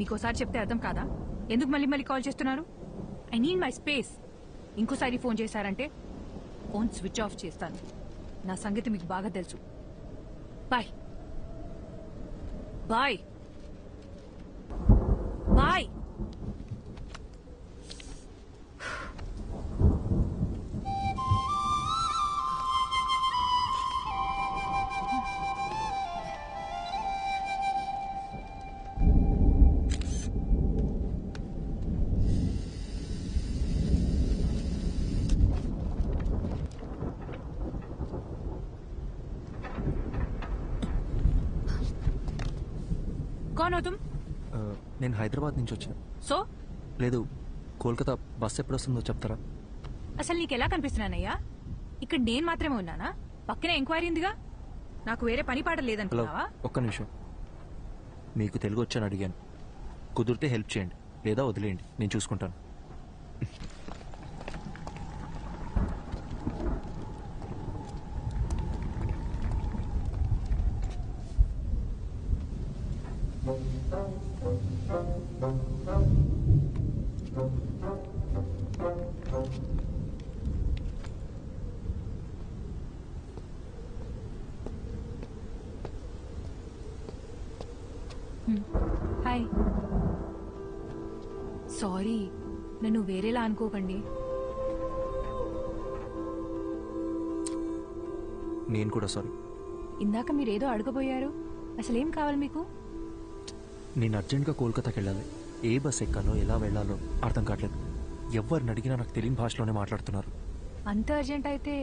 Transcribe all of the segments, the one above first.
మీకోసారి చెప్తే అర్థం కాదా? ఎందుకు మళ్ళీ మళ్ళీ కాల్ చేస్తున్నారు? I need my space. ఇంకోసారి ఫోన్ చేశారంటే ఫోన్ స్విచ్ ఆఫ్ చేస్తాను. నా సంగతి మీకు బాగా తెలుసు. Bye bye bye. कौन हो तुम? నేను హైదరాబాద్ నుంచి వచ్చాను. సో లేదు, కోల్కతా బస్ ఎప్పుడు వస్తుందో చెప్తారా? అసలు నీకెలా కనిపిస్తున్నానయ్యా? ఇక్కడ నేను మాత్రమే ఉన్నానా? పక్కనే ఎంక్వైరీ ఉందిగా. నాకు వేరే పని పాట హలో, లేదనుకున్నావా? ఒక్క నిమిషం. మీకు తెలుగు వచ్చని అడిగాను. కుదిరితే హెల్ప్ చేయండి, లేదా వదిలేయండి, నేను చూసుకుంటాను. హాయ్. సారీ, నన్ను వేరేలా అనుకోకండి. నేను కూడా సారీ. ఇందాక మీరేదో అడగబోయారు. అసలేం కావాలి మీకు? నేను అర్జెంట్గా కోల్కతాకి వెళ్ళాలి. ఏ బస్ ఎక్కాలో ఎలా వెళ్ళాలో అర్థం కావట్లేదు. ఎవరిని అడిగినా నాకు తెలియని భాషలోనే మాట్లాడుతున్నారు. అంత అర్జెంట్ అయితే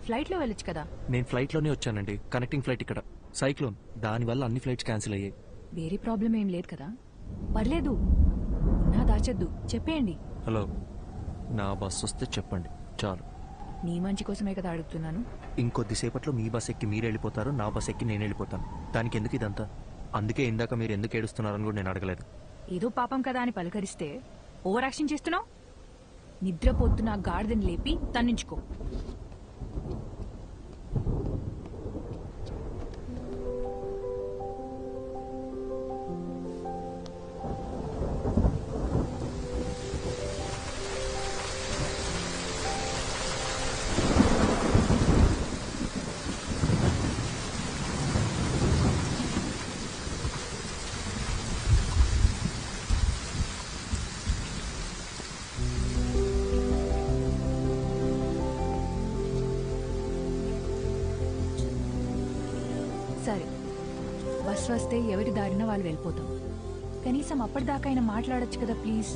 ఫ్లైట్లో వెళ్ళొచ్చు కదా. నేను ఫ్లైట్లోనే వచ్చానండి. కనెక్టింగ్ ఫ్లైట్ ఇక్కడ. సైక్లోన్, దానివల్ల అన్ని ఫ్లైట్స్ క్యాన్సిల్ అయ్యాయి. వేరే ప్రాబ్లం ఏం లేదు కదా? పర్లేదు, ఉన్నా దాచొద్దు, చెప్పేయండి. హలో, నా బస్ వస్తే చెప్పండి చాలు. నీ మంచి కోసమే కదా అడుగుతున్నాను. ఇంకొద్దిసేపట్లో మీ బస్ ఎక్కి మీరు వెళ్ళిపోతారు, నా బస్ ఎక్కి నేను వెళ్ళిపోతాను. దానికి ఎందుకు ఇదంతా? అందుకే ఇందాక మీరు ఎందుకు ఏడుస్తున్నారని కూడా నేను అడగలేదు. ఏదో పాపం కదా అని పలకరిస్తే ఓవర్ యాక్షన్ చేస్తున్నావు. నిద్రపోతున్న గాడిదని లేపి తన్నించుకో. సరే, బస్ వస్తే ఎవరి దారిన వాళ్ళు వెళ్ళిపోతాం. కనీసం అప్పటిదాకా అయినా మాట్లాడొచ్చు కదా ప్లీజ్.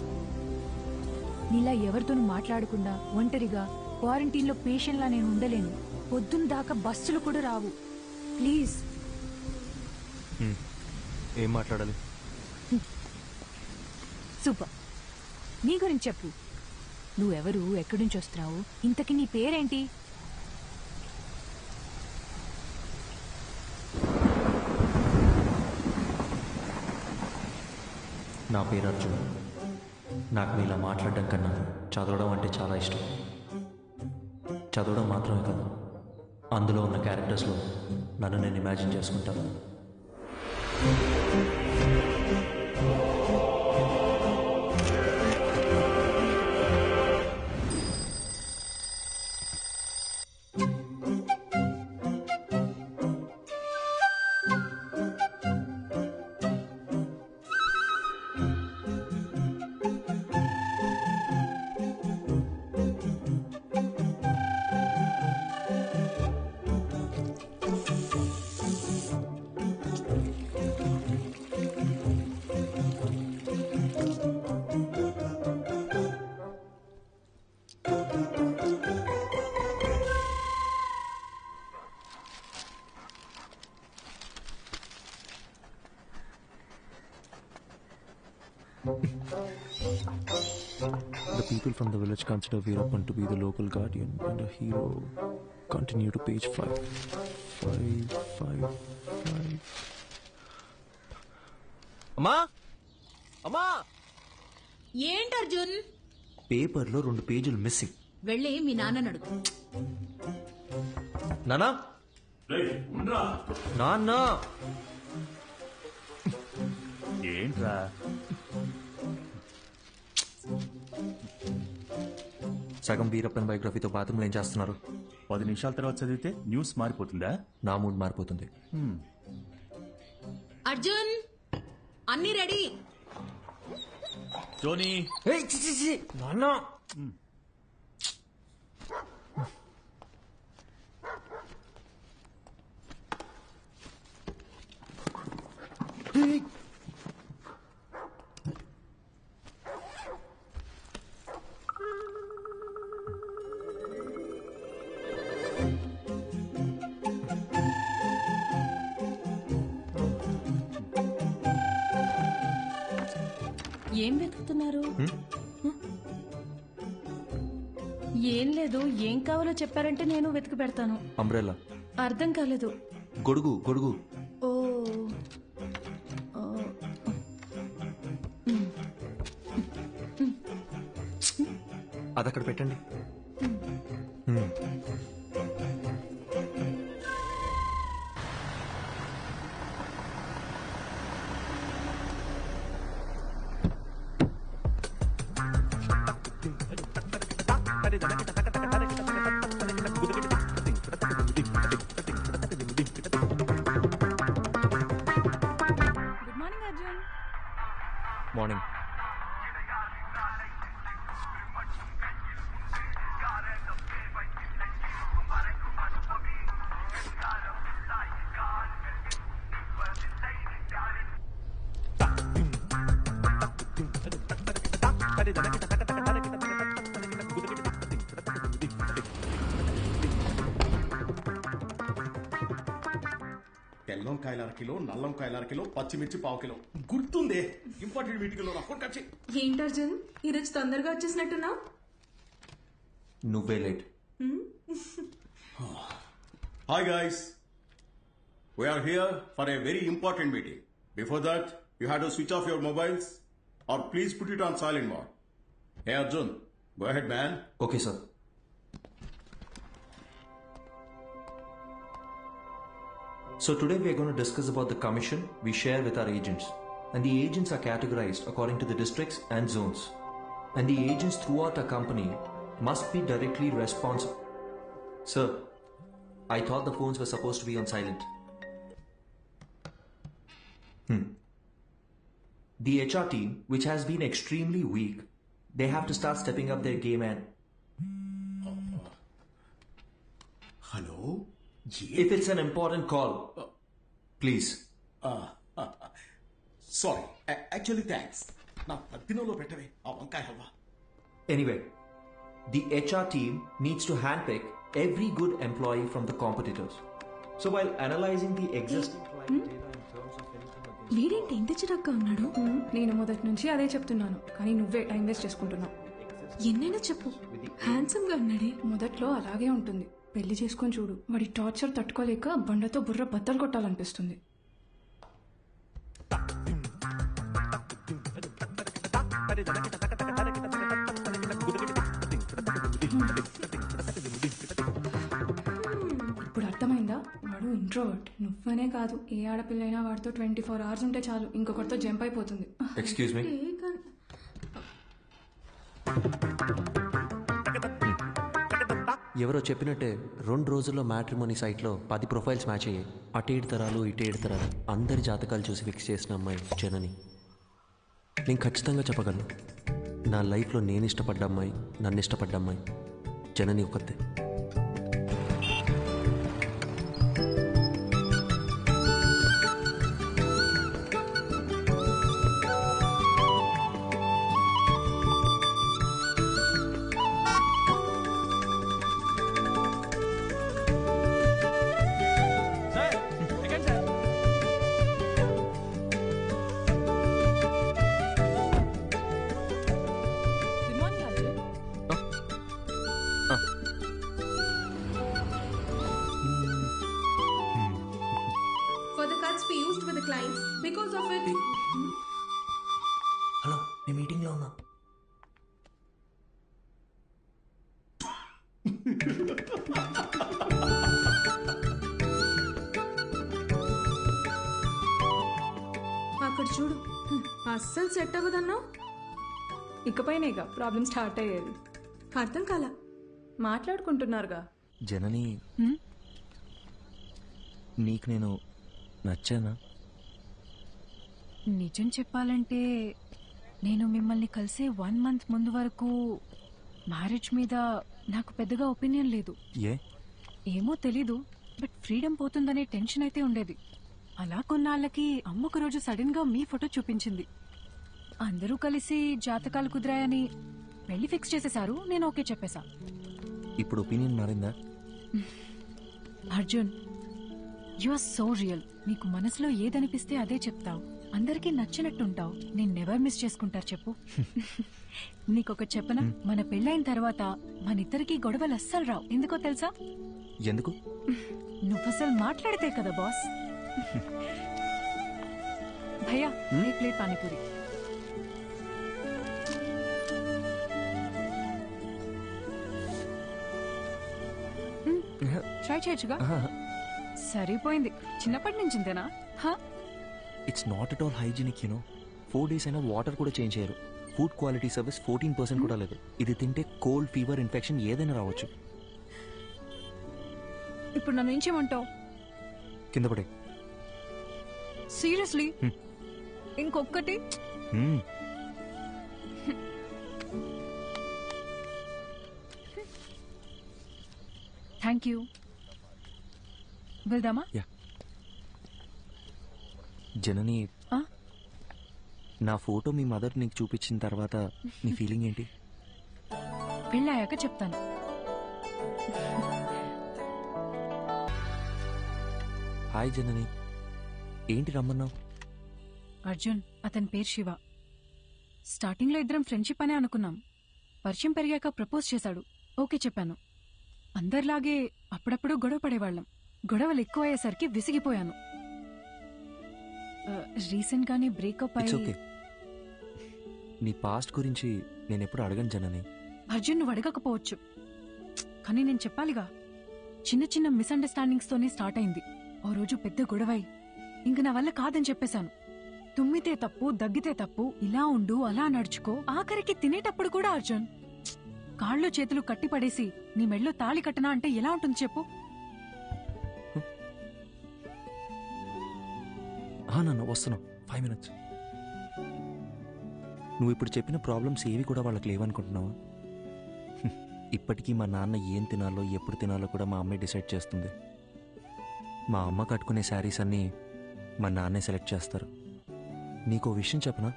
నీలా ఎవరితోనూ మాట్లాడకుండా ఒంటరిగా క్వారంటైన్లో పేషెంట్లా నేను ఉండలేను. పొద్దున్న దాకా బస్సులు కూడా రావు. ప్లీజ్. ఏం మాట్లాడాలి? సూపర్. నీ గురించి చెప్పు. నువ్వెవరు, ఎక్కడి నుంచి వస్తున్నావు, ఇంతకీ నీ పేరేంటి? నా పేరు అర్జున్. నాకు మీలా మాట్లాడడం కన్నా చదవడం అంటే చాలా ఇష్టం. చదవడం మాత్రమే కాదు, అందులో ఉన్న క్యారెక్టర్స్లో నన్ను నేను ఇమాజిన్ చేసుకుంటాను. The people from the village consider Veerappan to be the local guardian and a hero. Continue to page 5. 5. అమ్మా, అమ్మా, ఏంటి అర్జున్? పేపర్లో 2 పేజీలు మిస్సింగ్. వెళ్ళి మీ నాన్న అడుగు. నాన్న, ఏంట్రా సగం వీరప్పన్ బయోగ్రఫీతో బాత్రూంలో ఏం చేస్తున్నారు? 10 నిమిషాల తర్వాత చదివితే న్యూస్ మారిపోతుందా? నా మూడ్ మారిపోతుంది. అర్జున్ అన్ని రెడీ. జోనీ నాన్న ఏం వెతుకుతున్నారు? ఏం లేదు, ఏం కావాలో చెప్పారంటే నేను వెతికి పెడతాను. అంబ్రెల్లా. అర్థం కాలేదు. గొడుగు గొడుగు. ఓ అదక్కడ పెట్టండి. Good morning Arjun. మార్నింగ్. తెల్లంకాయల అరకిలో, నల్లంకాయల అరకిలో, పచ్చిమిర్చి పావు కిలో. గుర్తుందే ఇంపార్టెంట్ మీటింగ్ లో రఫ్. ఏంటి అర్జున్ ఈరోజు తొందరగా వచ్చేసినట్టున్నా? నువ్వే late. Hi guys, we are here for a very important meeting. Before that, you had to switch off your mobiles or please put it on silent mode. Hey Arjun, go ahead man. Okay sir. So today we are going to discuss about the commission we share with our agents. And the agents are categorized according to the districts and zones. And the agents throughout our company must be directly responsible. Sir, I thought the phones were supposed to be on silent. The HR team, which has been extremely weak, they have to start stepping up their game and... Hello? If it's an important call, please. Sorry, actually thanks. Na paddinalo పెట్టవే ఆ వంకాయ halwa. Anyway, the HR team needs to handpick every good employee from the competitors. So while analyzing the existing client data in terms of anything against... వీడేంటి ఇంత చిరాగ్గా ఉన్నాడు? నేను మొదటి నుంచి అదే చెప్తున్నాను, కానీ నువ్వే టైం వేస్ట్ చేసుకుంటున్నావు. ఎన్నైనా చెప్పు, హ్యాండ్సమ్ గా ఉన్నాడే. మొదట్లో అలాగే ఉంటుంది, పెళ్లి చేసుకొని చూడు. వాడి టార్చర్ తట్టుకోలేక బండతో బుర్ర బద్దలు కొట్టాలనిపిస్తుంది. ఇప్పుడు అర్థమైందా? వాడు ఇంట్రోవర్ట్. నువ్వనే కాదు, ఏ ఆడపిల్లైనా వాడితో 24 hours ఉంటే చాలు, ఇంకొకరితో జంప్ అయిపోతుంది. Excuse me. ఎవరో చెప్పినట్టే 2 రోజుల్లో మ్యాట్రిమోనీ సైట్లో 10 ప్రొఫైల్స్ మ్యాచ్ అయ్యాయి. అటేడు తరాలు ఇటేడు తరాలు అందరి జాతకాలు చూసి ఫిక్స్ చేసిన అమ్మాయి జనని. నేను ఖచ్చితంగా చెప్పగలను, నా లైఫ్లో నేను ఇష్టపడ్డ అమ్మాయి, నన్ను ఇష్టపడ్డ అమ్మాయి జనని ఒకతే. Good morning Arjun. For the cuts we used with the clients, because of it... hello, నేను మీటింగ్లో ఉన్నా. అక్కడ చూడు. అస్సలు సెట్ అవ్వదన్నావు. ఇకపైనేగా ప్రాబ్లం స్టార్ట్ అయ్యేది. అర్థం కాల. మాట్లాడుకుంటున్నారుగా. జనని, నీకు నేను నచ్చానా? నిజం చెప్పాలంటే నేను మిమ్మల్ని కలిసే 1 month ముందు వరకు మ్యారేజ్ మీద నాకు పెద్దగా ఒపీనియన్ లేదు. ఏమో తెలీదు, బట్ ఫ్రీడమ్ పోతుందనే టెన్షన్ అయితే ఉండేది. అలా కొన్నాళ్ళకి అమ్మ ఒక రోజు సడన్ గా మీ ఫోటో చూపించింది. అందరూ కలిసి జాతకాలు కుదిరాయని పెళ్లి ఫిక్స్ చేసేశారు. నేను ఓకే చెప్పేశా. ఇప్పుడు ఒపీనియన్ మారిందా? Arjun, you are so real. నీకు మనసులో ఏదనిపిస్తే అదే చెప్తావు. అందరికీ నచ్చినట్టుంటావు. నేను నెవర్ మిస్ చేసుకుంటారు చెప్పు. నీకొకటి చెప్పనా, మన పెళ్ళైన తర్వాత మనిద్దరికి గొడవలు అస్సలు రావు. ఎందుకో తెలుసా? ఎందుకు? నువ్వసలు మాట్లాడితే కదా బాస్. భయ్యా, ఏ ప్లేట్ పానీపూరి. ట్రై చేయొచ్చుగా. సరిపోయింది. చిన్నప్పటి నుంచి ఇంతేనా? It's not at all hygienic, 4 days అయినా వాటర్ కూడా చేంజ్ చేయరు. ఫుడ్ క్వాలిటీ సర్వీస్ 14% కూడా లేదు. ఇది తింటే కోల్డ్, ఫీవర్, ఇన్ఫెక్షన్ ఏదైనా రావచ్చు. ఇప్పుడు నన్ను ఏం చేయమంటావు? కింద పడే. సీరియస్లీ? ఇంకొక్కటి? Thank you. వెళ్దామా? జనని, నా ఫోటో మీ మదర్ నీకు చూపించిన తర్వాత నీ ఫీలింగ్ ఏంటి? పెళ్ళాయాక చెప్తాను. హాయ్ జనని, ఏంటి రమ్మన్నావు? అర్జున్, అతని పేరు శివ. స్టార్టింగ్ లో ఇద్దరం ఫ్రెండ్షిప్ అనే అనుకున్నాం. పరిచయం పెరిగాక ప్రపోజ్ చేశాడు. ఓకే చెప్పాను. అందరిలాగే అప్పుడప్పుడు గొడవ పడేవాళ్ళం. గొడవలు ఎక్కువ అయ్యేసరికి విసిగిపోయాను. రీసెంట్ గానే బ్రేకప్ అయ్యి. నీ పాస్ట్ గురించి నేను ఎప్పుడు అడగను జనని. అర్జున్, నువ్వు అడగకపోవచ్చు, కానీ నేను చెప్పాలిగా. చిన్న చిన్న మిస్అండర్స్టాండింగ్స్ తోనే స్టార్ట్ అయింది. ఓ రోజు పెద్ద గొడవై ఇంక నా వల్ల కాదని చెప్పేశాను. తుమ్మితే తప్పు, దగ్గితే తప్పు, ఇలా ఉండు, అలా నడుచుకో. ఆఖరికి తినేటప్పుడు కూడా అర్జున్ కాళ్ళు చేతులు కట్టి పడేసి నీ మెళ్ళో తాళి కట్టనా అంటే ఎలా ఉంటుంది చెప్పు? నాన్న వస్తున్నావు, 5 minutes. నువ్వు ఇప్పుడు చెప్పిన ప్రాబ్లమ్స్ ఏవి కూడా వాళ్ళకి లేవనుకుంటున్నావా? ఇప్పటికీ మా నాన్న ఏం తినాలో, ఎప్పుడు తినాలో కూడా మా అమ్మే డిసైడ్ చేస్తుంది. మా అమ్మ కట్టుకునే శారీస్ అన్నీ మా నాన్నే సెలెక్ట్ చేస్తారు. నీకో విషయం చెప్పనా?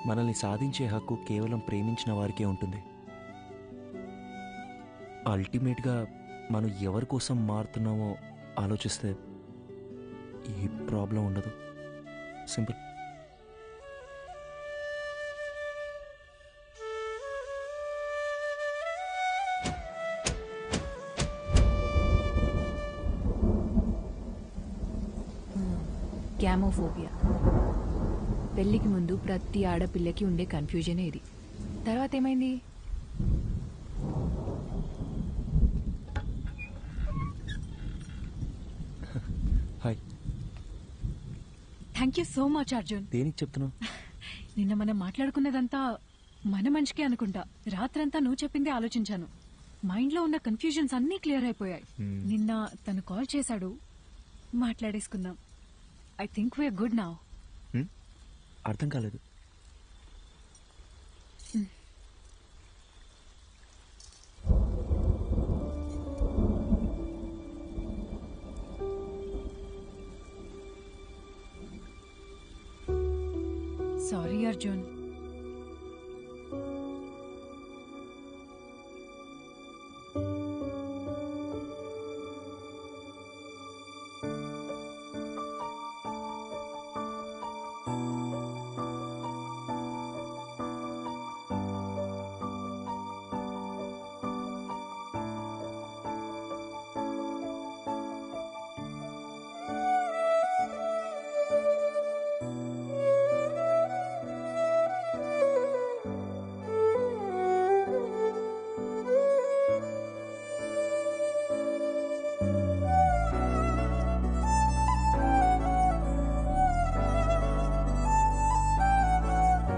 మనల్ని సాధించే హక్కు కేవలం ప్రేమించిన వారికే ఉంటుంది. అల్టిమేట్గా మనం ఎవరి కోసం మారుతున్నామో ఆలోచిస్తే ఏ ప్రాబ్లం ఉండదు. సింపుల్. గ్యామోఫోబియా. పెళ్లికి ముందు ప్రతి ఆడపిల్లకి ఉండే కన్ఫ్యూజన్ ఇది. తర్వాత ఏమైంది? Hi. Thank you so much Arjun. దేనికి చెప్తున్నావు? నిన్న మనం మాట్లాడుకున్నదంతా మన మంచికే అనుకుంటా. రాత్రంతా నువ్వు చెప్పిందే ఆలోచించాను. మైండ్ లో ఉన్న కన్ఫ్యూజన్స్ అన్నీ క్లియర్ అయిపోయాయి. నిన్న తను కాల్ చేశాడు, మాట్లాడేసుకుందాం. I think we're good now. అర్థం కాలేదు. సారీ అర్జున్,